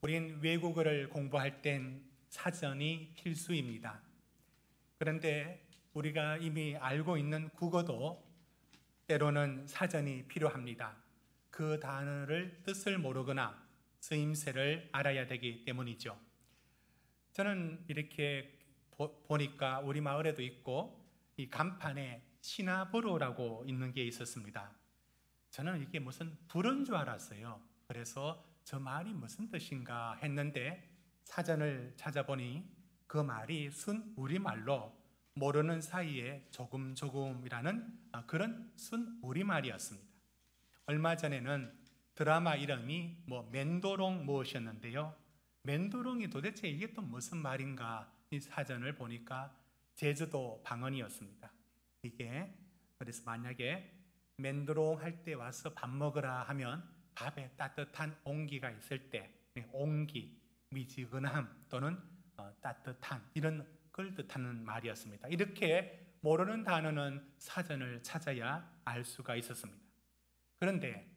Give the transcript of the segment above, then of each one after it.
우린 외국어를 공부할 땐 사전이 필수입니다. 그런데 우리가 이미 알고 있는 국어도 때로는 사전이 필요합니다. 그 단어를 뜻을 모르거나 쓰임새를 알아야 되기 때문이죠. 저는 이렇게 보니까 우리 마을에도 있고 이 간판에 시나브로라고 있는 게 있었습니다. 저는 이게 무슨 불은 줄 알았어요. 그래서 저 말이 무슨 뜻인가 했는데 사전을 찾아보니 그 말이 순 우리말로 모르는 사이에 조금이라는 그런 순 우리말이었습니다. 얼마 전에는 드라마 이름이 맨도롱 무엇이었는데요. 맨도롱이 도대체 이게 또 무슨 말인가 이 사전을 보니까 제주도 방언이었습니다. 이게 그래서 만약에 맨도롱 할 때 와서 밥 먹으라 하면 밥에 따뜻한 온기가 있을 때 온기, 미지근함 또는 따뜻한 이런 걸 뜻하는 말이었습니다. 이렇게 모르는 단어는 사전을 찾아야 알 수가 있었습니다. 그런데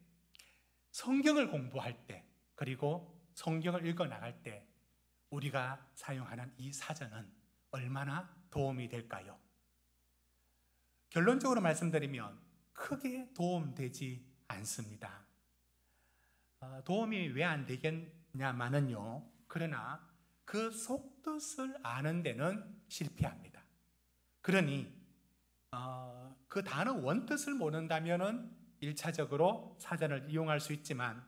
성경을 공부할 때 그리고 성경을 읽어 나갈 때 우리가 사용하는 이 사전은 얼마나 도움이 될까요? 결론적으로 말씀드리면 크게 도움되지 않습니다. 도움이 왜 안 되겠냐마는요. 그러나 그 속뜻을 아는 데는 실패합니다. 그러니 그 단어 원뜻을 모른다면은 1차적으로 사전을 이용할 수 있지만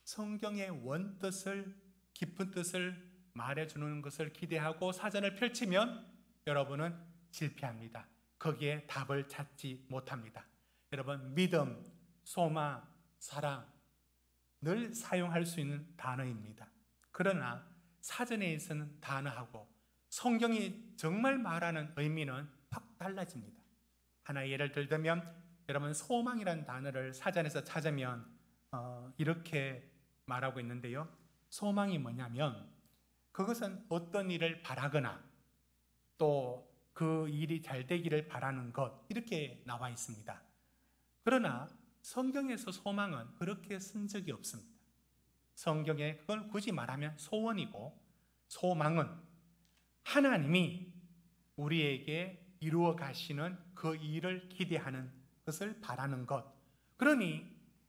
성경의 원뜻을 깊은 뜻을 말해주는 것을 기대하고 사전을 펼치면 여러분은 실패합니다. 거기에 답을 찾지 못합니다. 여러분 믿음, 소망, 사랑 늘 사용할 수 있는 단어입니다. 그러나 사전에 있는 단어하고 성경이 정말 말하는 의미는 확 달라집니다. 하나의 예를 들자면 여러분 소망이라는 단어를 사전에서 찾으면 이렇게 말하고 있는데요. 소망이 뭐냐면 그것은 어떤 일을 바라거나 또 그 일이 잘 되기를 바라는 것 이렇게 나와 있습니다. 그러나 성경에서 소망은 그렇게 쓴 적이 없습니다. 성경에 그걸 굳이 말하면 소원이고 소망은 하나님이 우리에게 이루어 가시는 그 일을 기대하는 것을 바라는 것. 그러니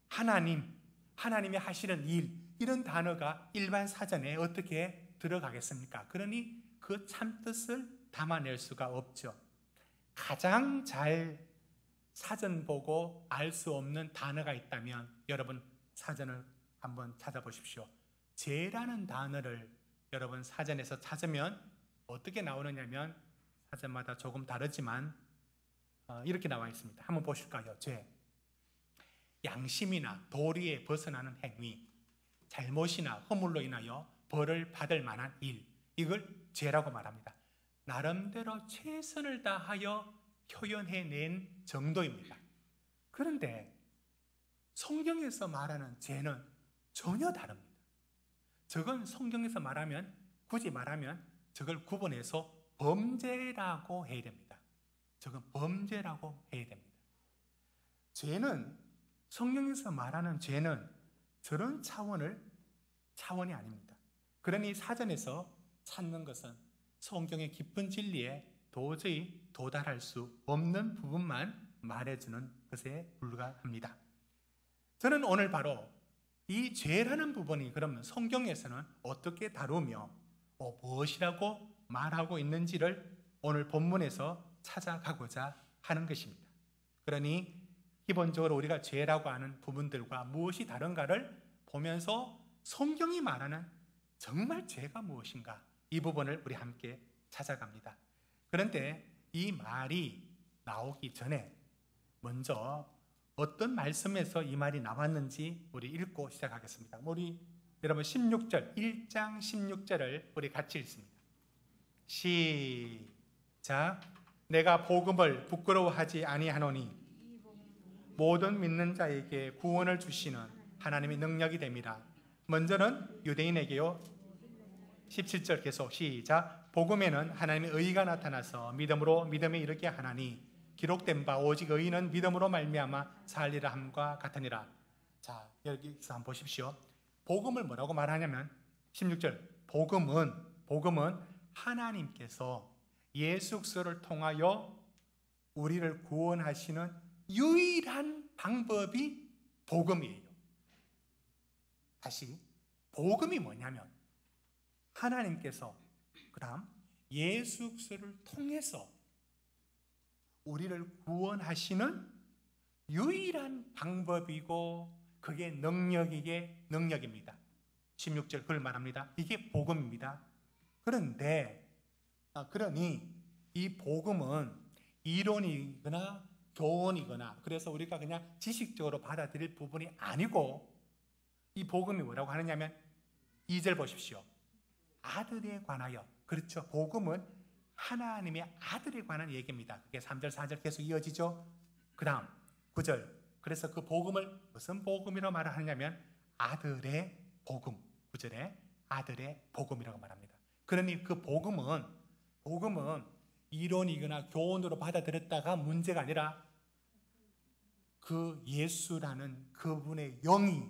하나님이 하시는 일 이런 단어가 일반 사전에 어떻게 들어가겠습니까? 그러니 그 참뜻을 담아낼 수가 없죠. 가장 잘 사전 보고 알 수 없는 단어가 있다면 여러분 사전을 한번 찾아보십시오. 죄라는 단어를 여러분 사전에서 찾으면 어떻게 나오느냐면 사전마다 조금 다르지만 이렇게 나와 있습니다. 한번 보실까요? 죄. 양심이나 도리에 벗어나는 행위, 잘못이나 허물로 인하여 벌을 받을 만한 일, 이걸 죄라고 말합니다. 나름대로 최선을 다하여 표현해낸 정도입니다. 그런데 성경에서 말하는 죄는 전혀 다릅니다. 저건 성경에서 굳이 말하면 저걸 구분해서 범죄라고 해야 됩니다. 저건 범죄라고 해야 됩니다. 죄는 성경에서 말하는 죄는 저런 차원이 아닙니다. 그러니 사전에서 찾는 것은 성경의 깊은 진리에 도저히 도달할 수 없는 부분만 말해주는 것에 불과합니다. 저는 오늘 바로 이 죄라는 부분이 그러면 성경에서는 어떻게 다루며 무엇이라고 말하고 있는지를 오늘 본문에서 찾아가고자 하는 것입니다. 그러니 기본적으로 우리가 죄라고 하는 부분들과 무엇이 다른가를 보면서 성경이 말하는 정말 죄가 무엇인가 이 부분을 우리 함께 찾아갑니다. 그런데 이 말이 나오기 전에 먼저 어떤 말씀에서 이 말이 나왔는지 우리 읽고 시작하겠습니다. 우리 여러분 1장 16절을 우리 같이 읽습니다. 시작. 내가 복음을 부끄러워하지 아니하노니 모든 믿는 자에게 구원을 주시는 하나님의 능력이 됩니다. 먼저는 유대인에게요. 17절 계속 시작. 복음에는 하나님의 의가 나타나서 믿음으로 믿음에 이르게 하나니 기록된 바 오직 의인은 믿음으로 말미암아 살리라 함과 같으니라. 자, 여기서 한번 보십시오. 복음을 뭐라고 말하냐면 16절 복음은 하나님께서 예수 그리스도를 통하여 우리를 구원하시는 유일한 방법이 복음이에요. 다시 복음이 뭐냐면 하나님께서 그다음 예수 그리스도를 통해서 우리를 구원하시는 유일한 방법이고 그게 능력입니다. 16절 그걸 말합니다. 이게 복음입니다. 그러니 이 복음은 이론이거나 교훈이거나 그래서 우리가 그냥 지식적으로 받아들일 부분이 아니고 이 복음이 뭐라고 하느냐면 2절 보십시오. 아들에 관하여. 그렇죠. 복음은 하나님의 아들에 관한 얘기입니다. 그게 3절 4절 계속 이어지죠. 그 다음 9절. 그래서 그 복음을 무슨 복음이라고 말하느냐면 아들의 복음. 9절에 아들의 복음이라고 말합니다. 그러니 그 복음은 이론이거나 교훈으로 받아들였다가 문제가 아니라 그 예수라는 그분의 영이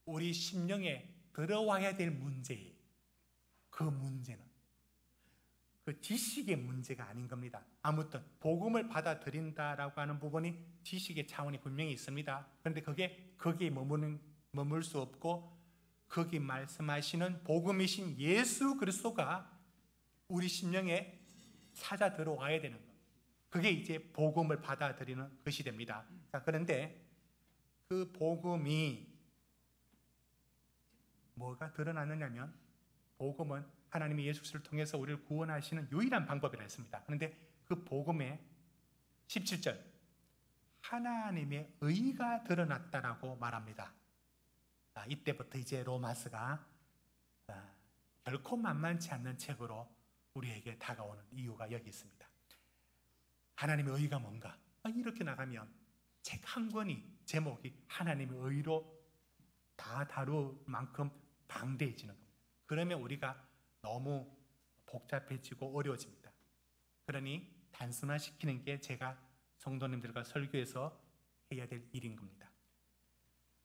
우리 심령에 들어와야 될 문제예요. 그 문제는 그 지식의 문제가 아닌 겁니다. 아무튼 복음을 받아들인다라고 하는 부분이 지식의 차원이 분명히 있습니다. 그런데 거기에 머물 수 없고 거기 말씀하시는 복음이신 예수 그리스도가 우리 심령에 찾아 들어와야 되는 것. 그게 이제 복음을 받아들이는 것이 됩니다. 자, 그런데 그 복음이 뭐가 드러나느냐면 복음은 하나님이 예수 그리스도를 통해서 우리를 구원하시는 유일한 방법이라 했습니다. 그런데 그 복음의 17절 하나님의 의가 드러났다라고 말합니다. 이때부터 이제 로마서가 결코 만만치 않는 책으로 우리에게 다가오는 이유가 여기 있습니다. 하나님의 의가 뭔가? 이렇게 나가면 책 한 권이 제목이 하나님의 의로 다 다룰 만큼 방대해지는 겁니다. 그러면 우리가 너무 복잡해지고 어려워집니다. 그러니 단순화시키는 게 제가 성도님들과 설교에서 해야 될 일인 겁니다.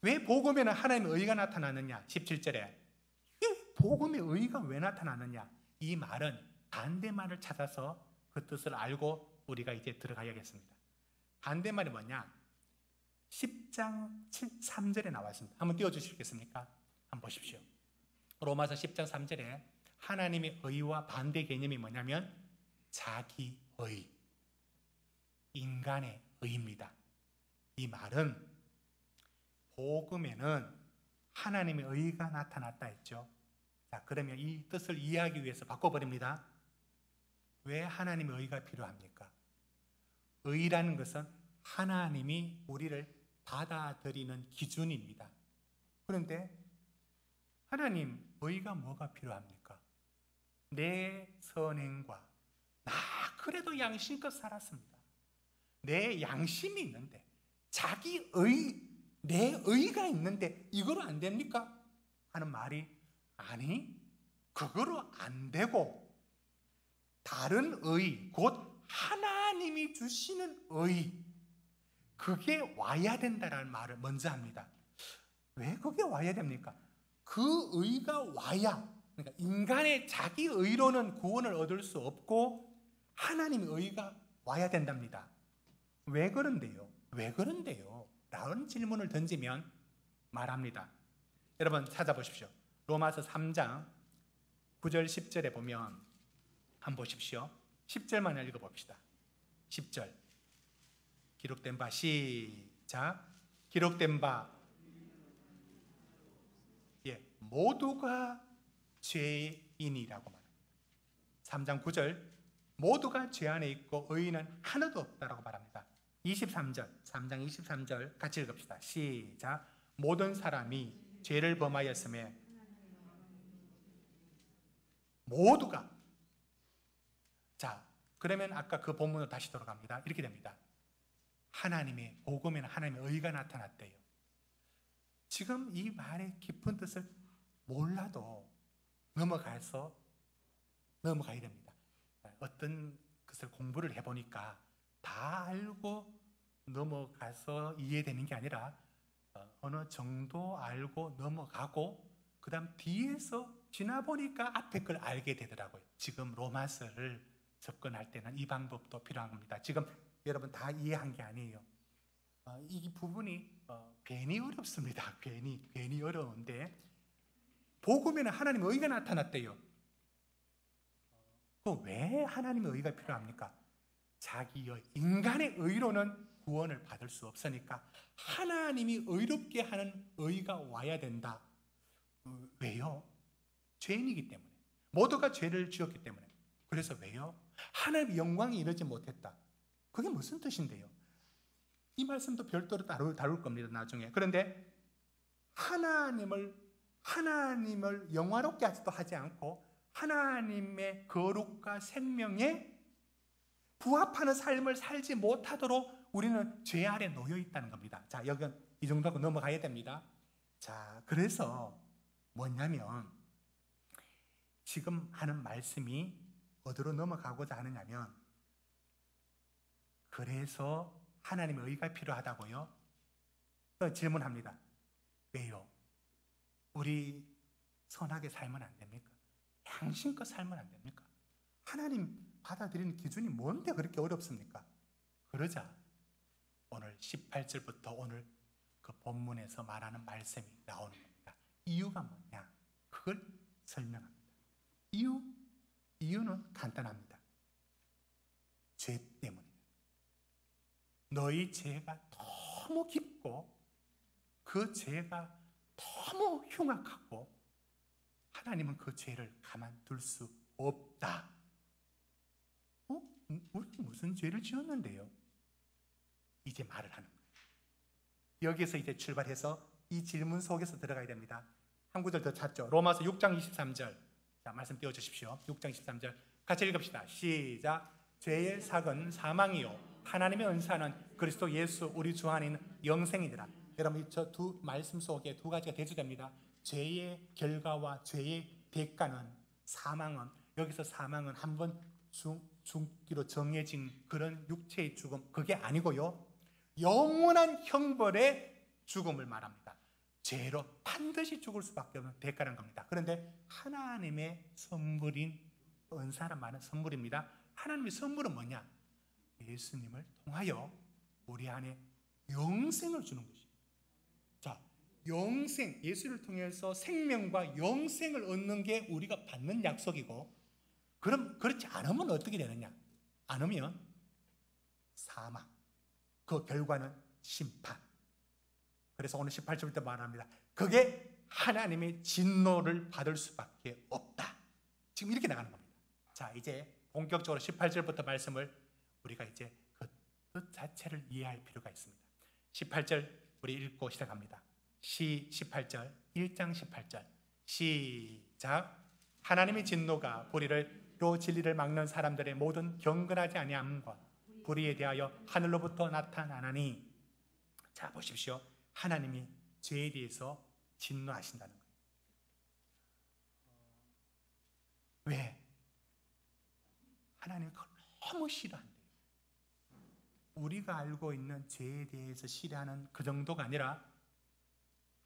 왜 복음에는 하나님의 의가 나타나느냐? 17절에 복음의 의가 왜 나타나느냐? 이 말은 반대말을 찾아서 그 뜻을 알고 우리가 이제 들어가야겠습니다. 반대말이 뭐냐? 10장 3절에 나와 있습니다. 한번 띄워주시겠습니까? 한번 보십시오. 로마서 10장 3절에 하나님의 의와 반대 개념이 뭐냐면 자기의, 인간의 의입니다. 이 말은 복음에는 하나님의 의가 나타났다 했죠. 자, 그러면 이 뜻을 이해하기 위해서 바꿔버립니다. 왜 하나님의 의가 필요합니까? 의라는 것은 하나님이 우리를 받아들이는 기준입니다. 그런데 하나님 의가 뭐가 필요합니까? 내 선행과 나 그래도 양심껏 살았습니다. 내 양심이 있는데 자기 내 의가 있는데 이거로 안 됩니까? 하는 말이 아니 그거로 안 되고 다른 의 곧 하나님이 주시는 의 그게 와야 된다라는 말을 먼저 합니다. 왜 그게 와야 됩니까? 그 의가 와야 그러니까 인간의 자기 의로는 구원을 얻을 수 없고 하나님의 의가 와야 된답니다. 왜 그런데요? 왜 그런데요? 라는 질문을 던지면 말합니다. 여러분 찾아보십시오. 로마서 3장 9절 10절에 보면 한번 보십시오. 10절만 읽어봅시다. 10절 기록된 바 시작 기록된 바 모두가 죄인이라고 말합니다. 3장 9절 모두가 죄 안에 있고 의인은 하나도 없다라고 말합니다. 23절 3장 23절 같이 읽읍시다. 시작 모든 사람이 죄를 범하였음에 모두가 자 그러면 아까 그 본문으로 다시 돌아갑니다. 이렇게 됩니다. 하나님의 복음에는 하나님의 의가 나타났대요. 지금 이 말의 깊은 뜻을 몰라도 넘어가야 됩니다. 어떤 것을 공부를 해보니까 다 알고 넘어가서 이해되는 게 아니라 어느 정도 알고 넘어가고 그 다음 뒤에서 지나보니까 앞에 걸 알게 되더라고요. 지금 로마서를 접근할 때는 이 방법도 필요한 겁니다. 지금 여러분 다 이해한 게 아니에요. 이 부분이 괜히 어렵습니다. 괜히 어려운데, 복음에는 하나님의 의가 나타났대요. 왜 하나님의 의가 필요합니까? 자기의 인간의 의로는 구원을 받을 수 없으니까 하나님이 의롭게 하는 의가 와야 된다. 왜요? 죄인이기 때문에. 모두가 죄를 지었기 때문에. 그래서 왜요? 하나님의 영광이 이르지 못했다. 그게 무슨 뜻인데요? 이 말씀도 별도로 다룰 겁니다, 나중에. 그런데 하나님을 영화롭게 하지도 하지 않고 하나님의 거룩과 생명에 부합하는 삶을 살지 못하도록 우리는 죄 아래 놓여 있다는 겁니다. 자, 여기 이 정도하고 넘어가야 됩니다. 자, 그래서 뭐냐면 지금 하는 말씀이 어디로 넘어가고자 하느냐면, 그래서 하나님의 의가 필요하다고요? 질문합니다. 왜요? 우리 선하게 살면 안 됩니까? 양심껏 살면 안 됩니까? 하나님 받아들이는 기준이 뭔데 그렇게 어렵습니까? 그러자 오늘 18절부터 오늘 그 본문에서 말하는 말씀이 나오는 겁니다. 이유가 뭐냐? 그걸 설명합니다. 이유는 간단합니다. 죄 때문이다. 너희 죄가 너무 깊고 그 죄가 너무 흉악하고 하나님은 그 죄를 가만둘 수 없다. 우리 무슨 죄를 지었는데요? 이제 말을 하는 거예요. 여기에서 이제 출발해서 이 질문 속에서 들어가야 됩니다. 한 구절 더 찾죠. 로마서 6장 23절. 자, 말씀 띄워주십시오. 6장 23절 같이 읽읍시다. 시작. 죄의 삭은 사망이요 하나님의 은사는 그리스도 예수 우리 주 안에 있는 영생이니라. 여러분, 저 두 말씀 속에 두 가지가 대조됩니다. 죄의 결과와 죄의 대가는 사망은, 여기서 사망은 한번 죽기로 정해진 그런 육체의 죽음, 그게 아니고요, 영원한 형벌의 죽음을 말합니다. 죄로 반드시 죽을 수밖에 없는 대가라는 겁니다. 그런데 하나님의 선물인, 은사란 말은 선물입니다. 하나님의 선물은 뭐냐? 예수님을 통하여 우리 안에 영생을 주는 것입니다. 자, 영생, 예수를 통해서 생명과 영생을 얻는 게 우리가 받는 약속이고, 그럼 그렇지 않으면 어떻게 되느냐? 않으면 사망, 그 결과는 심판. 그래서 오늘 18절부터 말합니다. 그게 하나님의 진노를 받을 수밖에 없다. 지금 이렇게 나가는 겁니다. 자, 이제 본격적으로 18절부터 말씀을 우리가 이제 그 뜻 자체를 이해할 필요가 있습니다. 18절 우리 읽고 시작합니다. 18절, 1장 18절 시작. 하나님의 진노가 불의로 진리를 막는 사람들의 모든 경건하지 아니함과 불의에 대하여 하늘로부터 나타나나니. 자, 보십시오. 하나님이 죄에 대해서 진노하신다는 거예요. 왜? 하나님이 그걸 너무 싫어한대요. 우리가 알고 있는 죄에 대해서 싫어하는 그 정도가 아니라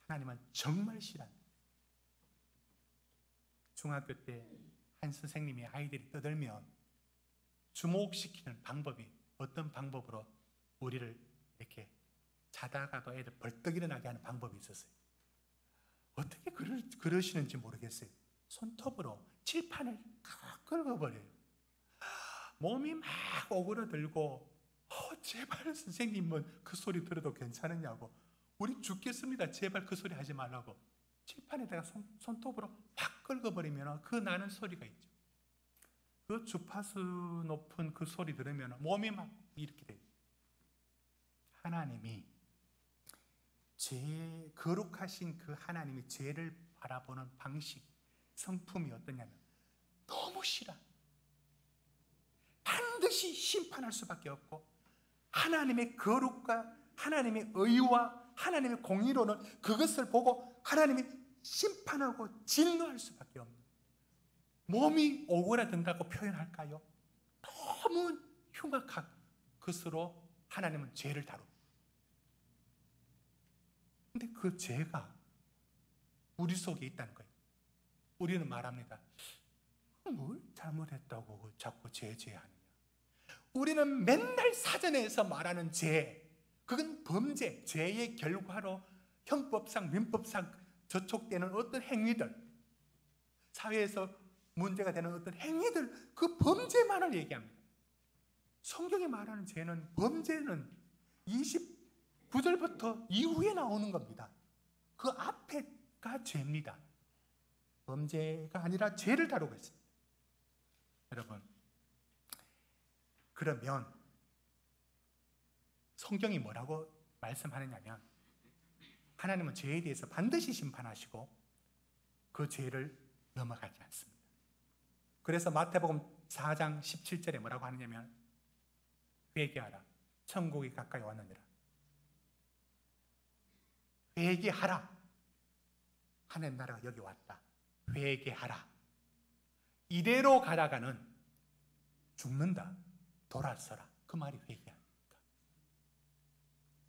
하나님은 정말 싫어한다. 중학교 때 한 선생님이 아이들이 떠들면 주목시키는 방법이, 어떤 방법으로 우리를 이렇게 자다가도 애들 벌떡 일어나게 하는 방법이 있었어요. 어떻게 그러시는지 모르겠어요. 손톱으로 칠판을 탁 긁어버려요. 몸이 막 오그라들고, 제발 선생님은 그 소리 들어도 괜찮으냐고, 우리 죽겠습니다, 제발 그 소리 하지 말라고 칠판에다가 손톱으로 팍 긁어버리면 그 나는 소리가 있죠. 그 주파수 높은 그 소리 들으면 몸이 막 이렇게 돼요. 하나님이 거룩하신 그 하나님이 죄를 바라보는 방식, 성품이 어떠냐면 너무 싫어. 반드시 심판할 수밖에 없고, 하나님의 거룩과 하나님의 의와 하나님의 공의로는 그것을 보고 하나님이 심판하고 진노할 수밖에 없는, 몸이 오그라든다고 표현할까요? 너무 흉악한 것으로 하나님은 죄를 다룹니다. 근데 그 죄가 우리 속에 있다는 거예요. 우리는 말합니다. 뭘 잘못했다고 자꾸 제재하느냐. 우리는 맨날 사전에서 말하는 죄, 그건 범죄, 죄의 결과로 형법상, 민법상 저촉되는 어떤 행위들, 사회에서 문제가 되는 어떤 행위들, 그 범죄만을 얘기합니다. 성경이 말하는 죄는, 범죄는 29절부터 이후에 나오는 겁니다. 그 앞에가 죄입니다. 범죄가 아니라 죄를 다루고 있습니다. 여러분, 그러면 성경이 뭐라고 말씀하느냐면, 하나님은 죄에 대해서 반드시 심판하시고 그 죄를 넘어가지 않습니다. 그래서 마태복음 4장 17절에 뭐라고 하느냐면, 회개하라, 천국이 가까이 왔느니라. 회개하라, 하나님 나라가 여기 왔다. 회개하라. 이대로 가다가는 죽는다. 돌아서라. 그 말이 회개합니까?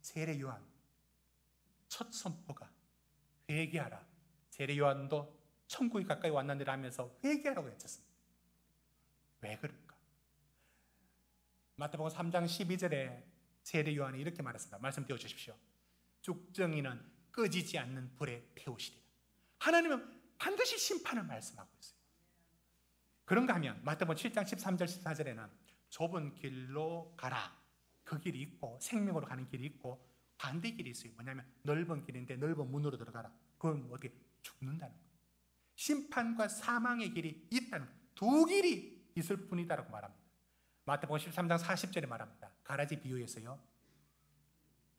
세례 요한 첫 선포가 회개하라. 세례 요한도 천국이 가까이 왔느니라 하면서 회개하라고 외쳤습니다. 왜 그럴까? 마태복음 3장 12절에 세례 요한이 이렇게 말했습니다. 말씀 띄워 주십시오. 쭉정이는 꺼지지 않는 불에 태우시리라. 하나님은 반드시 심판을 말씀하고 있어요. 그런가 하면 마태복음 7장 13절 14절에는 좁은 길로 가라. 그 길이 있고 생명으로 가는 길이 있고 반대 길이 있어요. 뭐냐면 넓은 길인데 넓은 문으로 들어가라. 그건 어떻게 죽는다는 거예요. 심판과 사망의 길이 있다는 거예요. 두 길이 있을 뿐이다라고 말합니다. 마태복음 13장 40절에 말합니다. 가라지 비유에서요,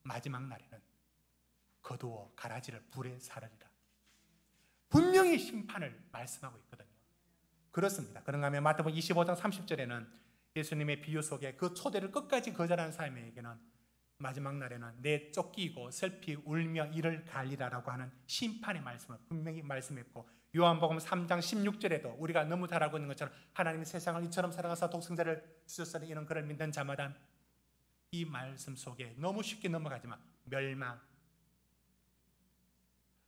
마지막 날에는 거두어 가라지를 불에 사르리라. 분명히 심판을 말씀하고 있거든요. 그렇습니다. 그런가 하면 마태복음 25장 30절에는 예수님의 비유 속에 그 초대를 끝까지 거절하는 사람에게는 마지막 날에는 내 쫓기고 슬피 울며 이를 갈리라라고 하는 심판의 말씀을 분명히 말씀했고, 요한복음 3장 16절에도 우리가 너무 잘 알고 있는 것처럼 하나님이 세상을 이처럼 사랑하사 독생자를 주셨으니 이는 그를 믿는 자마다, 이 말씀 속에 너무 쉽게 넘어가지만 멸망,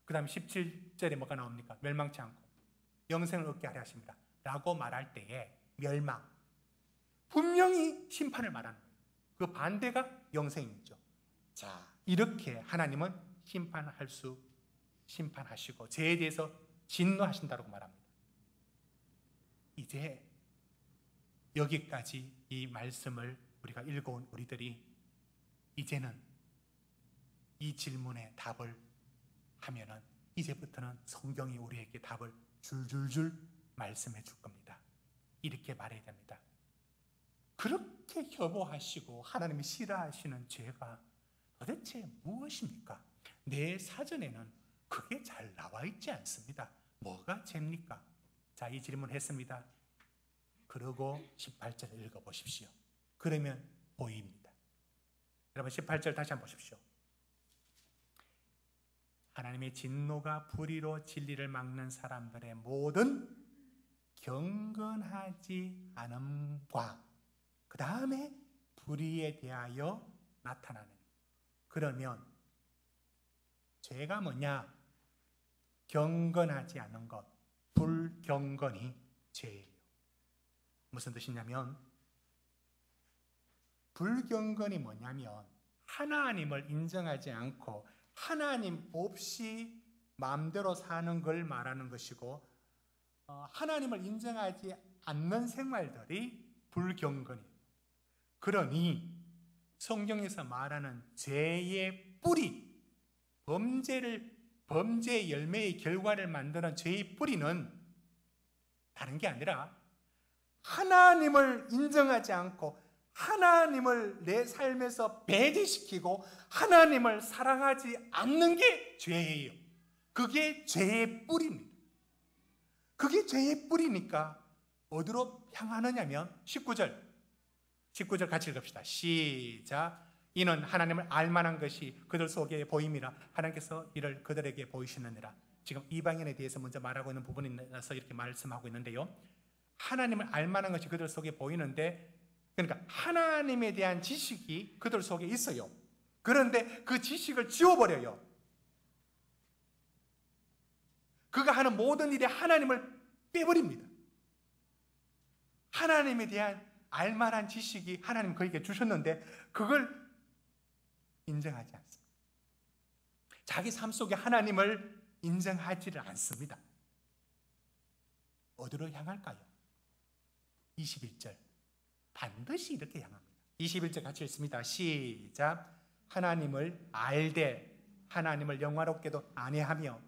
그 다음 17절에 뭐가 나옵니까? 멸망치 않고 영생을 얻게 하려 하십니다 라고 말할 때에 멸망, 분명히 심판을 말하는 거예요. 그 반대가 영생이죠. 자, 이렇게 하나님은 심판하시고 죄에 대해서 진노하신다고 말합니다. 이제 여기까지 이 말씀을 우리가 읽어온 우리들이 이제는 이 질문에 답을 하면은 이제부터는 성경이 우리에게 답을 줄줄줄 말씀해 줄 겁니다. 이렇게 말해야 됩니다. 그렇게 혐오하시고 하나님이 싫어하시는 죄가 도대체 무엇입니까? 내 사전에는 그게 잘 나와 있지 않습니다. 뭐가 죄입니까? 자, 이 질문 했습니다. 그러고 18절을 읽어보십시오. 그러면 보입니다. 여러분 18절 다시 한번 보십시오. 하나님의 진노가 불의로 진리를 막는 사람들의 모든 경건하지 않음과 그 다음에 불의에 대하여 나타나는, 그러면 죄가 뭐냐? 경건하지 않은 것, 불경건이 죄예요. 무슨 뜻이냐면, 불경건이 뭐냐면 하나님을 인정하지 않고 하나님 없이 마음대로 사는 걸 말하는 것이고, 하나님을 인정하지 않는 생활들이 불경건이에요. 그러니 성경에서 말하는 죄의 뿌리, 범죄의 열매의 결과를 만드는 죄의 뿌리는 다른 게 아니라 하나님을 인정하지 않고 하나님을 내 삶에서 배제시키고 하나님을 사랑하지 않는 게 죄예요. 그게 죄의 뿌리입니다. 그게 죄의 뿌리니까 어디로 향하느냐면 19절 같이 읽읍시다. 시작. 이는 하나님을 알만한 것이 그들 속에 보임이라 하나님께서 이를 그들에게 보이시느니라. 지금 이방인에 대해서 먼저 말하고 있는 부분이라서 이렇게 말씀하고 있는데요, 하나님을 알만한 것이 그들 속에 보이는데, 그러니까 하나님에 대한 지식이 그들 속에 있어요. 그런데 그 지식을 지워버려요. 그가 하는 모든 일에 하나님을 빼버립니다. 하나님에 대한 알만한 지식이 하나님 그에게 주셨는데 그걸 인정하지 않습니다. 자기 삶 속에 하나님을 인정하지를 않습니다. 어디로 향할까요? 21절 반드시 이렇게 향합니다. 21절 같이 읽습니다. 시작. 하나님을 알되 하나님을 영화롭게도 아니하며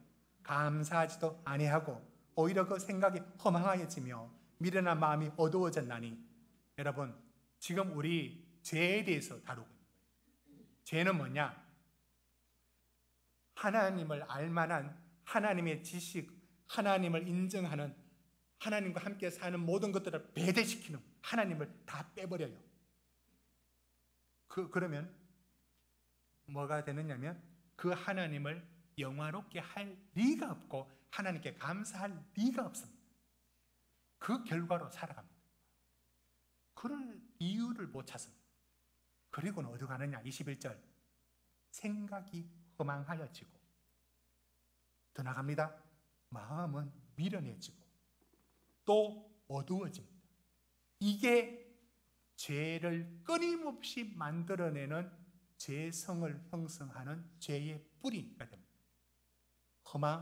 감사하지도 아니하고 오히려 그 생각이 허망하여지며 미련한 마음이 어두워졌나니. 여러분, 지금 우리 죄에 대해서 다루고 있는 거예요. 죄는 뭐냐? 하나님을 알만한 하나님의 지식, 하나님을 인정하는, 하나님과 함께 사는 모든 것들을 배제시키는, 하나님을 다 빼버려요. 그러면 뭐가 되느냐면 그 하나님을 영화롭게 할 리가 없고 하나님께 감사할 리가 없습니다. 그 결과로 살아갑니다. 그럴 이유를 못 찾습니다. 그리고는 어디 가느냐? 21절 생각이 허망하여지고, 더 나갑니다. 마음은 미련해지고 또 어두워집니다. 이게 죄를 끊임없이 만들어내는 죄성을 형성하는 죄의 뿌리가 됩니다.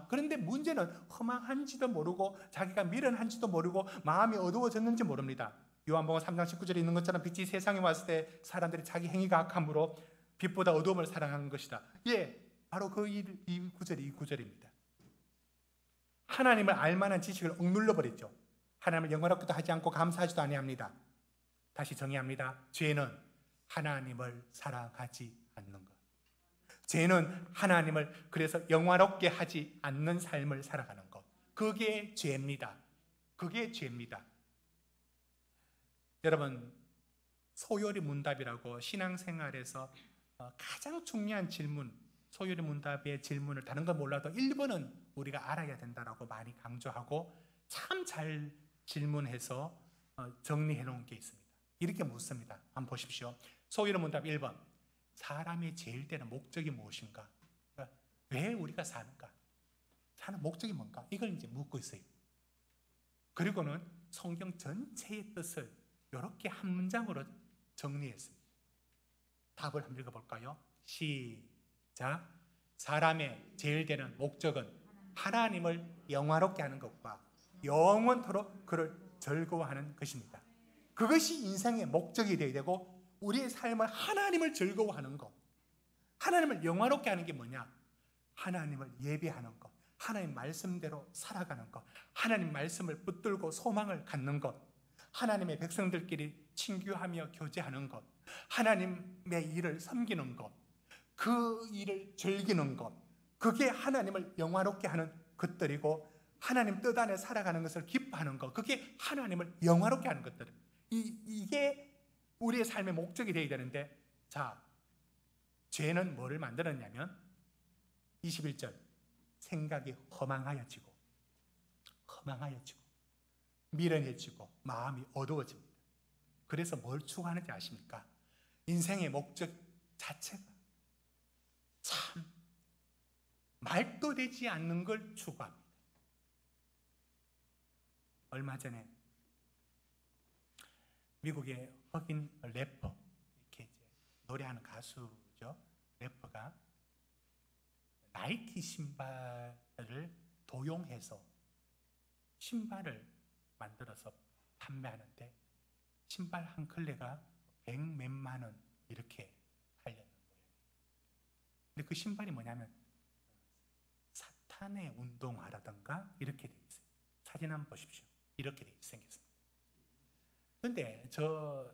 그런데 문제는 허망한지도 모르고 자기가 미련한지도 모르고 마음이 어두워졌는지 모릅니다. 요한복음 3장 19절에 있는 것처럼 빛이 세상에 왔을 때 사람들이 자기 행위가 악함으로 빛보다 어두움을 사랑하는 것이다. 예, 바로 이 구절입니다. 하나님을 알만한 지식을 억눌러 버렸죠. 하나님을 영원하기도 하지 않고 감사하지도 아니합니다. 다시 정의합니다. 죄는 하나님을 사랑하지 않는 것. 죄는 하나님을 그래서 영화롭게 하지 않는 삶을 살아가는 것. 그게 죄입니다. 그게 죄입니다. 여러분, 소요리 문답이라고 신앙생활에서 가장 중요한 질문, 소요리 문답의 질문을 다른 건 몰라도 1번은 우리가 알아야 된다라고 많이 강조하고 참 잘 질문해서 정리해 놓은 게 있습니다. 이렇게 묻습니다. 한번 보십시오. 소요리 문답 1번. 사람이 제일 되는 목적이 무엇인가? 그러니까 왜 우리가 사는가? 사는 목적이 뭔가? 이걸 이제 묻고 있어요. 그리고는 성경 전체의 뜻을 이렇게 한 문장으로 정리했습니다. 답을 한번 읽어볼까요? 시작. 사람의 제일 되는 목적은 하나님을 영화롭게 하는 것과 영원토록 그를 즐거워하는 것입니다. 그것이 인생의 목적이 되어야 되고, 우리의 삶은 하나님을 즐거워하는 것, 하나님을 영화롭게 하는 게 뭐냐? 하나님을 예배하는 것, 하나님 말씀대로 살아가는 것, 하나님 말씀을 붙들고 소망을 갖는 것, 하나님의 백성들끼리 친교하며 교제하는 것, 하나님의 일을 섬기는 것, 그 일을 즐기는 것, 그게 하나님을 영화롭게 하는 것들이고, 하나님 뜻 안에 살아가는 것을 기뻐하는 것, 그게 하나님을 영화롭게 하는 것들. 이게 우리의 삶의 목적이 되어야 되는데, 자, 죄는 뭐를 만들었냐면 21절 생각이 허망하여지고 미련해지고 마음이 어두워집니다. 그래서 뭘 추구하는지 아십니까? 인생의 목적 자체가 참 말도 되지 않는 걸 추구합니다. 얼마 전에 미국의 흑인 래퍼, 이렇게 이제 노래하는 가수죠. 래퍼가 나이키 신발을 도용해서 신발을 만들어서 판매하는데 신발 한 켤레가 100몇만 원 이렇게 팔렸는 모양이에요. 근데 그 신발이 뭐냐면 사탄의 운동화라든가 이렇게 되어 있어요. 사진 한번 보십시오. 이렇게 생겼습니다. 근데 저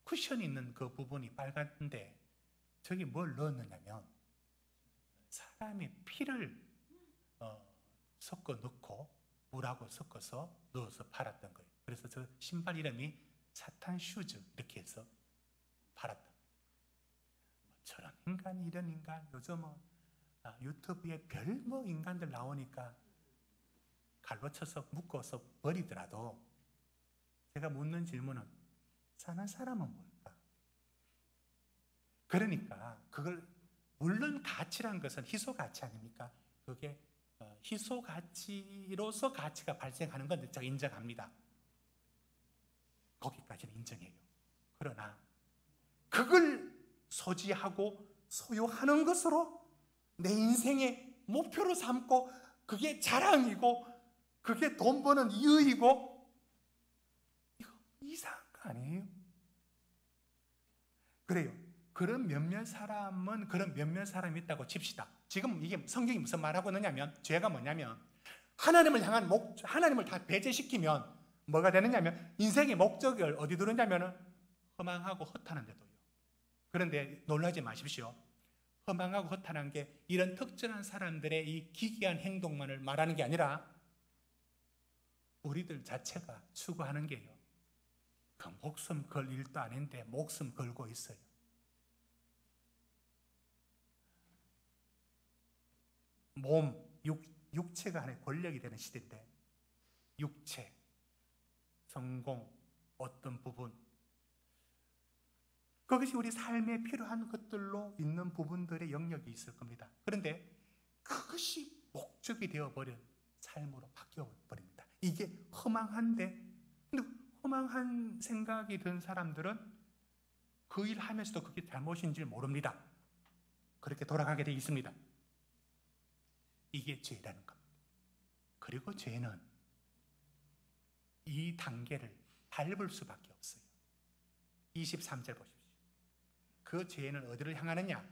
쿠션이 있는 그 부분이 빨간데 저기 뭘 넣었느냐면 사람의 피를 섞어 넣고 물하고 섞어서 넣어서 팔았던 거예요. 그래서 저 신발 이름이 사탄 슈즈 이렇게 해서 팔았던 거예요. 저런 인간 이런 인간 요즘은 유튜브에 별 뭐 인간들 나오니까 갈로 쳐서 묶어서 버리더라도 제가 묻는 질문은 사는 사람은 뭘까? 그러니까 그걸 물론 가치란 것은 희소 가치 아닙니까? 그게 희소 가치로서 가치가 발생하는 건 제가 인정합니다. 거기까지는 인정해요. 그러나 그걸 소지하고 소유하는 것으로 내 인생의 목표로 삼고 그게 자랑이고 그게 돈 버는 이유이고 이거 이상한 거 아니에요? 그래요. 그런 몇몇 사람은 그런 몇몇 사람이 있다고 칩시다. 지금 이게 성경이 무슨 말하고 있느냐면 죄가 뭐냐면 하나님을 향한 하나님을 다 배제시키면 뭐가 되느냐면 인생의 목적을 어디 두느냐면 허망하고 허탄한 데 둬요. 그런데 놀라지 마십시오. 허망하고 허탄한 게 이런 특정한 사람들의 이 기괴한 행동만을 말하는 게 아니라 우리들 자체가 추구하는 게요. 그 목숨 걸 일도 아닌데 목숨 걸고 있어요. 육체가 하나의 권력이 되는 시대인데 육체, 성공, 어떤 부분 그것이 우리 삶에 필요한 것들로 있는 부분들의 영역이 있을 겁니다. 그런데 그것이 목적이 되어버린 삶으로 바뀌어버립니다. 이게 허망한데 근데 허망한 생각이 든 사람들은 그 일 하면서도 그게 잘못인지 모릅니다. 그렇게 돌아가게 되어 있습니다. 이게 죄라는 겁니다. 그리고 죄는 이 단계를 밟을 수밖에 없어요. 23절 보십시오. 그 죄는 어디를 향하느냐?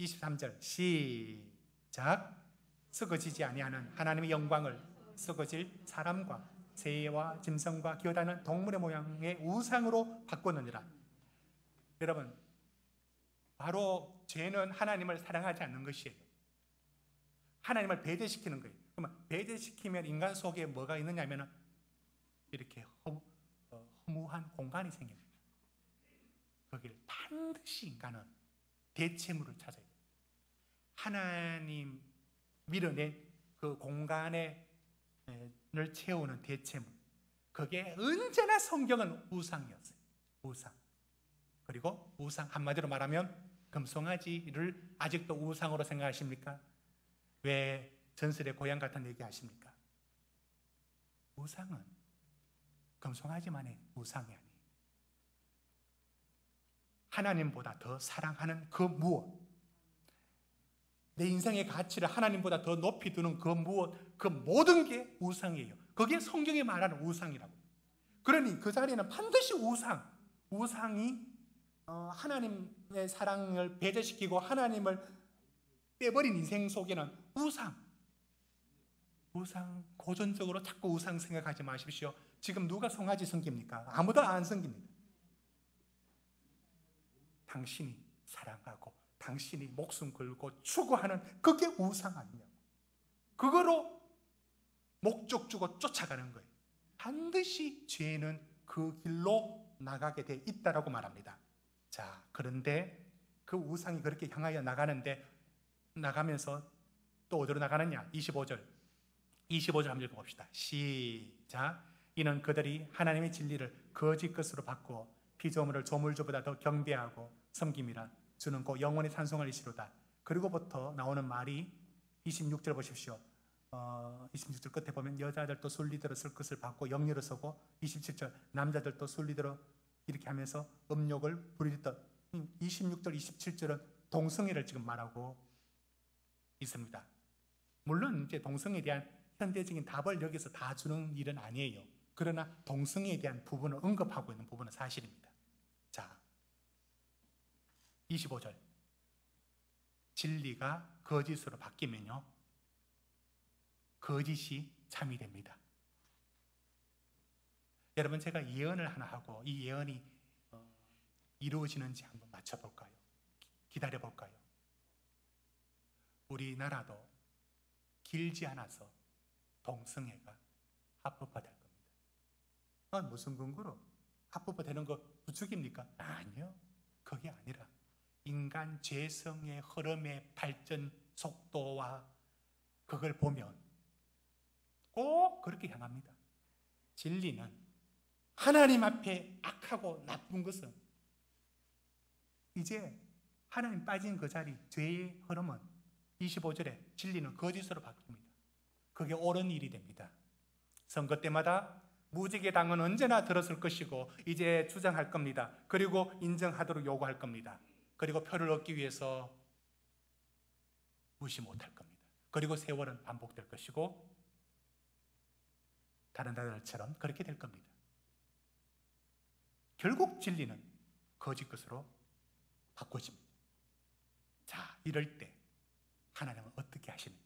23절 시작. 썩어지지 아니하는 하나님의 영광을 썩어질 사람과 새와 짐승과 기어다니는 동물의 모양의 우상으로 바꾸느니라. 여러분, 바로 죄는 하나님을 사랑하지 않는 것이에요. 하나님을 배제시키는 거예요. 그러면 배제시키면 인간 속에 뭐가 있느냐면 이렇게 허무한 공간이 생깁니다. 거기를 반드시 인간은 대체물을 찾아야 돼요. 하나님 밀어낸 그 공간을 채우는 대체물. 그게 언제나 성경은 우상이었어요. 우상. 그리고 우상 한마디로 말하면 금송아지를 아직도 우상으로 생각하십니까? 왜 전설의 고향 같은 얘기 하십니까? 우상은 금송아지만의 우상이 아니에요. 하나님보다 더 사랑하는 그 무엇, 내 인생의 가치를 하나님보다 더 높이 두는 그 무엇, 그 모든 게 우상이에요. 그게 성경이 말하는 우상이라고. 그러니 그 자리에는 반드시 우상이 하나님의 사랑을 배제시키고 하나님을 빼버린 인생 속에는 우상 고전적으로 자꾸 우상 생각하지 마십시오. 지금 누가 송아지 섬깁니까? 아무도 안 섬깁니다. 당신이 사랑하고 당신이 목숨 걸고 추구하는 그게 우상 아니냐고. 그거로 목적 주고 쫓아가는 거예요. 반드시 죄는 그 길로 나가게 돼 있다라고 말합니다. 자, 그런데 그 우상이 그렇게 향하여 나가면서 또 어디로 나가느냐? 25절 한번 읽어봅시다. 시작. 이는 그들이 하나님의 진리를 거짓 것으로 바꾸어 피조물을 조물주보다 더 경배하고 섬김이라 주는 그 영원히 찬송을 이시로다. 그리고부터 나오는 말이 26절 보십시오. 26절 끝에 보면 여자들도 순리대로 쓸 것을 받고 영리로 서고 27절 남자들도 순리대로 이렇게 하면서 음욕을 부리던 26절 27절은 동성애를 지금 말하고 있습니다. 물론 이제 동성애에 대한 현대적인 답을 여기서 다 주는 일은 아니에요. 그러나 동성애에 대한 부분을 언급하고 있는 부분은 사실입니다. 자, 25절 진리가 거짓으로 바뀌면요 거짓이 참이 됩니다. 여러분, 제가 예언을 하나 하고 이 예언이 이루어지는지 한번 맞춰볼까요? 기다려볼까요? 우리나라도 길지 않아서 동성애가 합법화될 겁니다. 무슨 근거로? 합법화되는 거 부추깁니까? 아니요. 그게 아니라 인간 죄성의 흐름의 발전 속도와 그걸 보면 꼭 그렇게 향합니다. 진리는 하나님 앞에 악하고 나쁜 것은 이제 하나님 빠진 그 자리, 죄의 흐름은 25절에 진리는 거짓으로 바뀝니다. 그게 옳은 일이 됩니다. 선거 때마다 무지개당은 언제나 들었을 것이고 이제 주장할 겁니다. 그리고 인정하도록 요구할 겁니다. 그리고 표를 얻기 위해서 무시 못할 겁니다. 그리고 세월은 반복될 것이고 다른 나라들처럼 그렇게 될 겁니다. 결국 진리는 거짓 것으로 바꿔집니다. 자, 이럴 때 하나님은 어떻게 하시느냐?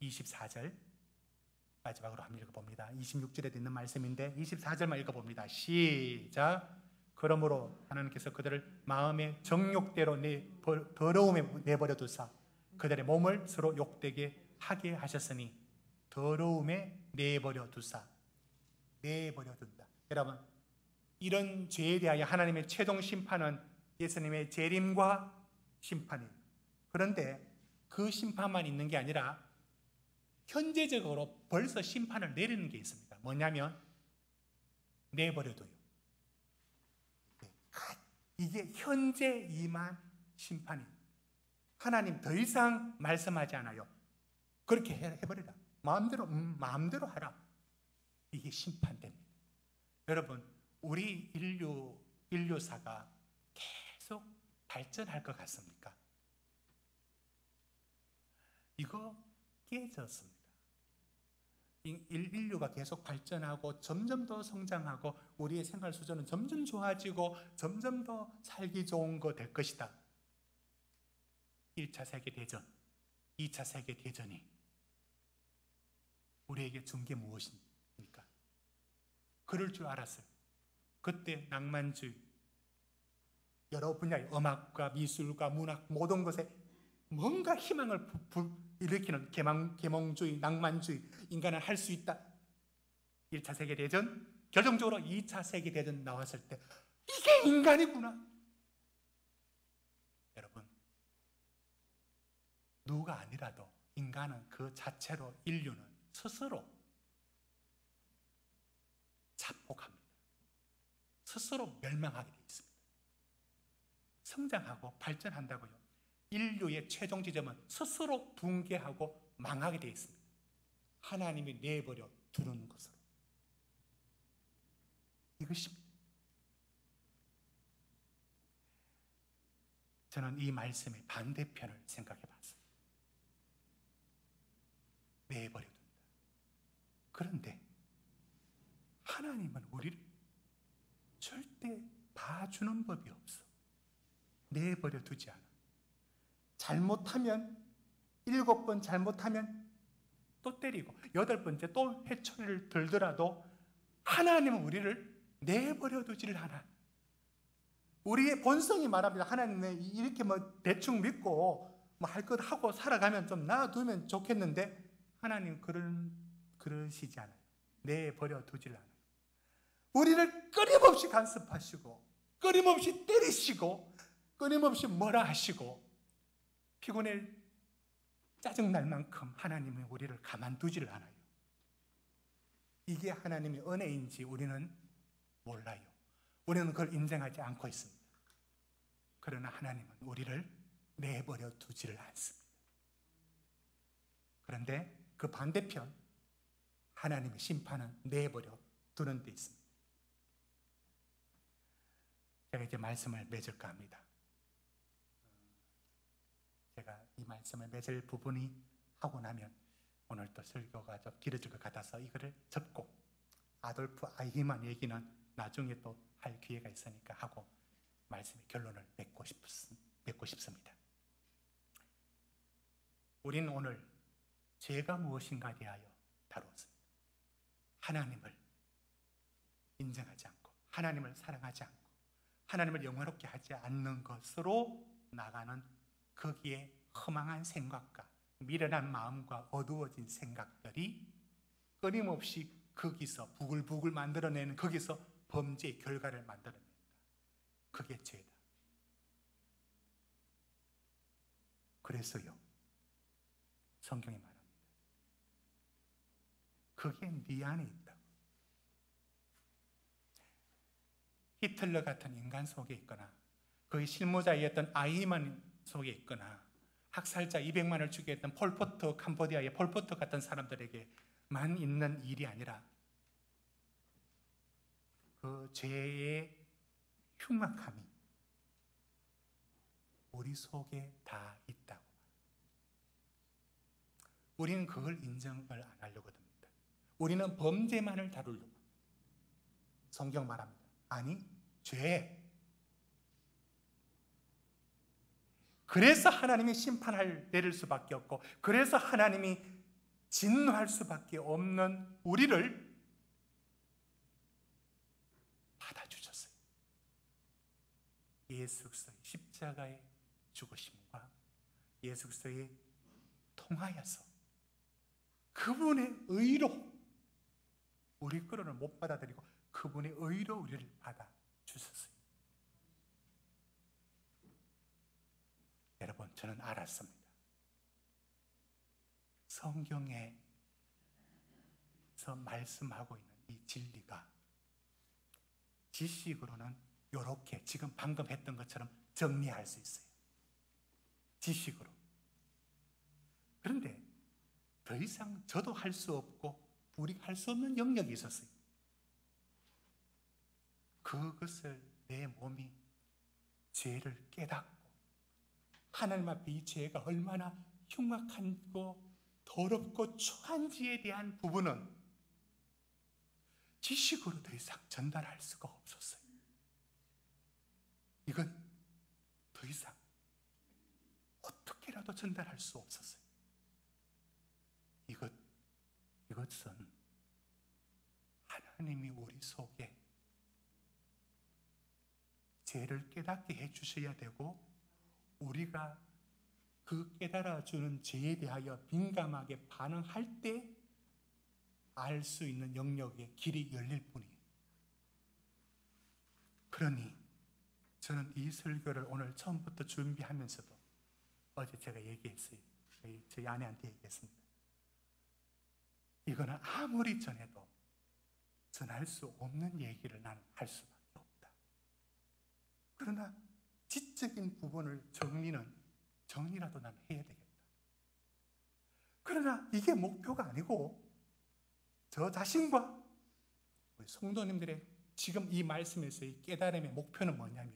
24절 마지막으로 한번 읽어봅니다. 26절에 있는 말씀인데 24절만 읽어봅니다. 시작. 그러므로 하나님께서 그들을 마음의 정욕대로 더러움에 내버려 두사 그들의 몸을 서로 욕되게 하게 하셨으니 더러움에 내버려 두사. 내버려 둔다. 여러분, 이런 죄에 대하여 하나님의 최종 심판은 예수님의 재림과 심판이에요. 그런데 그 심판만 있는 게 아니라 현재적으로 벌써 심판을 내리는 게 있습니다. 뭐냐면 내버려둬요. 이게 현재 임한 심판이에요. 하나님 더 이상 말씀하지 않아요. 그렇게 해버리라. 마음대로 하라. 이게 심판됩니다. 여러분, 우리 인류사가 계속 발전할 것 같습니까? 이거 깨졌습니다. 인류가 계속 발전하고 점점 더 성장하고 우리의 생활 수준은 점점 좋아지고 점점 더 살기 좋은 거 될 것이다. 1차 세계대전, 2차 세계대전이 우리에게 준 게 무엇입니까? 그럴 줄 알았어요. 그때 낭만주의, 여러 분야의 음악과 미술과 문학 모든 것에 뭔가 희망을 일으키는 계몽주의, 낭만주의, 인간은 할 수 있다. 1차 세계대전, 결정적으로 2차 세계대전 나왔을 때 이게 인간이구나. 여러분, 누가 아니라도 인간은 그 자체로 인류는 스스로 자폭합니다. 스스로 멸망하게 되어 있습니다. 성장하고 발전한다고요. 인류의 최종 지점은 스스로 붕괴하고 망하게 되어 있습니다. 하나님이 내버려 두는 것으로. 이것입니다. 저는 이 말씀의 반대편을 생각해 봤습니다. 내버려 둔다. 그런데 하나님은 우리를 절대 봐주는 법이 없어. 내버려 두지 않아. 잘못하면 7번 잘못하면 또 때리고 8번째 또 회초리를 들더라도 하나님은 우리를 내버려 두지를 않아. 우리의 본성이 말합니다. 하나님은 이렇게 대충 믿고 할 것 하고 살아가면 좀 놔두면 좋겠는데 하나님 그러시지 않아요. 내버려 두질 않아요. 우리를 끊임없이 간섭하시고 끊임없이 때리시고 끊임없이 뭐라 하시고 피곤해 짜증날 만큼 하나님은 우리를 가만두지를 않아요. 이게 하나님의 은혜인지 우리는 몰라요. 우리는 그걸 인정하지 않고 있습니다. 그러나 하나님은 우리를 내버려 두지를 않습니다. 그런데 그 반대편 하나님의 심판은 내버려 두는 데 있습니다. 제가 이제 말씀을 맺을까 합니다. 제가 이 말씀을 맺을 부분이 하고 나면 오늘 또 설교가 좀 길어질 것 같아서 이거를 접고 아돌프 아이히만 얘기는 나중에 또 할 기회가 있으니까 하고 말씀의 결론을 맺고 싶습니다. 우리는 오늘 죄가 무엇인가에 대하여 다루었습니다. 하나님을 인정하지 않고 하나님을 사랑하지 않고 하나님을 영화롭게 하지 않는 것으로 나가는 거기에 허망한 생각과 미련한 마음과 어두워진 생각들이 끊임없이 거기서 부글부글 만들어내는 거기서 범죄의 결과를 만들어낸다. 그게 죄다. 그래서요, 성경이 말합니다. 그게 네 안에 있다고. 히틀러 같은 인간 속에 있거나 그의 실무자였던 아이히만 속에 있거나 학살자 200만을 죽게 했던 폴포트, 캄보디아의 폴포트 같은 사람들에게만 있는 일이 아니라 그 죄의 흉악함이 우리 속에 다 있다고. 우리는 그걸 인정을 안 하려고 합니다. 우리는 범죄만을 다루려고. 성경 말합니다. 아니, 죄. 그래서 하나님이 심판을 내릴 수밖에 없고, 그래서 하나님이 진노할 수밖에 없는 우리를 받아주셨어요. 예수 그리스도의 십자가의 죽으심과 예수 그리스도의 통하여서 그분의 의로 우리 거를 못 받아들이고 그분의 의로 우리를 받아주셨어요. 여러분, 저는 알았습니다. 성경에서 말씀하고 있는 이 진리가 지식으로는 이렇게 지금 방금 했던 것처럼 정리할 수 있어요. 지식으로. 그런데 더 이상 저도 할 수 없고 우리가 할 수 없는 영역이 있었어요. 그것을 내 몸이 죄를 깨닫고 하나님 앞에 이 죄가 얼마나 흉악하고 더럽고 추한지에 대한 부분은 지식으로 더 이상 전달할 수가 없었어요. 이건 더 이상 어떻게라도 전달할 수 없었어요. 이것은 하나님이 우리 속에 죄를 깨닫게 해주셔야 되고, 우리가 그 깨달아주는 죄에 대하여 민감하게 반응할 때 알 수 있는 영역의 길이 열릴 뿐이에요. 그러니 저는 이 설교를 오늘 처음부터 준비하면서도 어제 제가 얘기했어요. 저희 아내한테 얘기했습니다. 이거는 아무리 전해도 전할 수 없는 얘기를 난 할 수밖에 없다. 그러나 지적인 부분을 정리라도 난 해야 되겠다. 그러나 이게 목표가 아니고 저 자신과 우리 성도님들의 지금 이 말씀에서의 깨달음의 목표는 뭐냐면,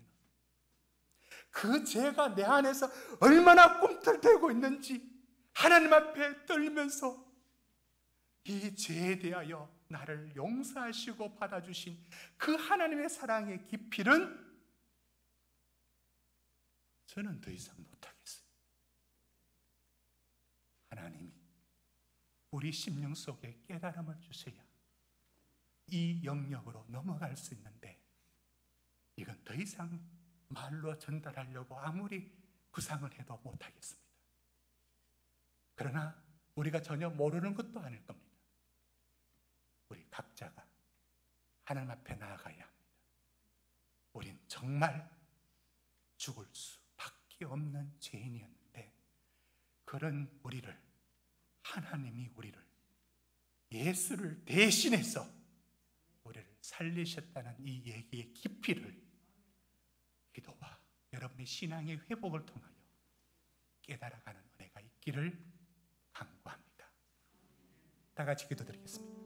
그 죄가 내 안에서 얼마나 꿈틀대고 있는지 하나님 앞에 떨면서 이 죄에 대하여 나를 용서하시고 받아주신 그 하나님의 사랑의 깊이는 저는 더 이상 못하겠어요. 하나님이 우리 심령 속에 깨달음을 주셔야 이 영역으로 넘어갈 수 있는데, 이건 더 이상 말로 전달하려고 아무리 구상을 해도 못하겠습니다. 그러나 우리가 전혀 모르는 것도 아닐 겁니다. 우리 각자가 하나님 앞에 나아가야 합니다. 우린 정말 죽을 수밖에 없는 죄인이었는데, 그런 우리를 하나님이 우리를 예수를 대신해서 우리를 살리셨다는 이 얘기의 깊이를 기도와 여러분의 신앙의 회복을 통하여 깨달아가는 은혜가 있기를 간구합니다. 다 같이 기도드리겠습니다.